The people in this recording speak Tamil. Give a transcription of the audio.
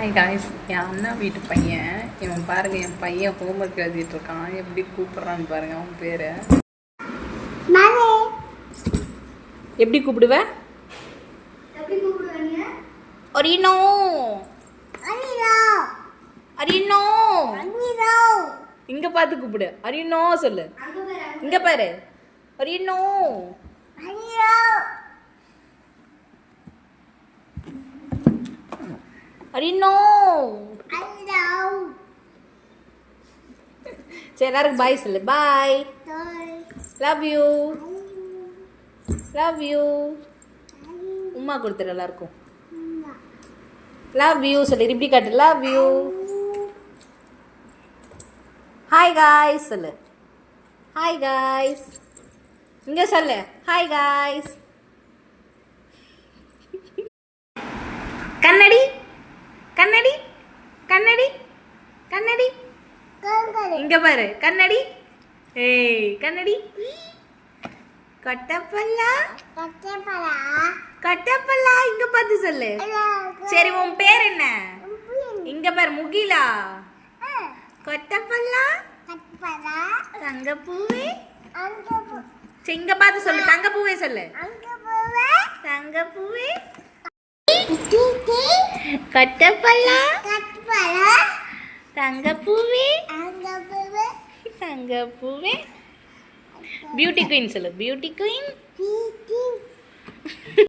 ஹாய் காய்ஸ், என் அண்ணா வீட்டு பையன் இவன் பாருங்க. என் பையன் ஹோம்ஒர்க் எழுதிட்டு இருக்கான். எப்படி கூப்பிடுறான்னு பாருங்க. அவன் பேரு எப்படி கூப்பிடுவ? அரினோ அரினோ. இங்க பார்த்து கூப்பிடு. அரினோ சொல்லு. இங்க பாரு. அரினோ அரினோ. சரி, எல்லாருக்கும் பாய் சொல்லு. Bye. Love you. Love you. உம்மா கொடுத்துரு எல்லாருக்கும். லவ் யூ சொல்லு. இப்படி காட்டு. Love you. ஹாய் காய்ஸ் சொல்லு. Hi guys. இங்க சொல்லு. Hi guys. கண்ணடி கண்ணடி கண்ணடி கண்ணடி. இங்க பாரு. கண்ணடி. ஏய் கண்ணடி. கட்டப்பல்லா கட்டப்பல்லா. இங்க பார்த்து சொல்லு. சரி, உன் பேர் என்ன? இங்க பாரு. முகிலா. கொட்டப்பல்லா. தங்கப்பூவே. சரி, இங்க பார்த்து சொல்லு. தங்கப்பூவே சொல்லு. தங்கப்பூவே. கட்டப்பல்லா. தங்கப்பூவே. தங்கப்பூவே. பியூட்டி குயின் சொல்லு. Beauty queen.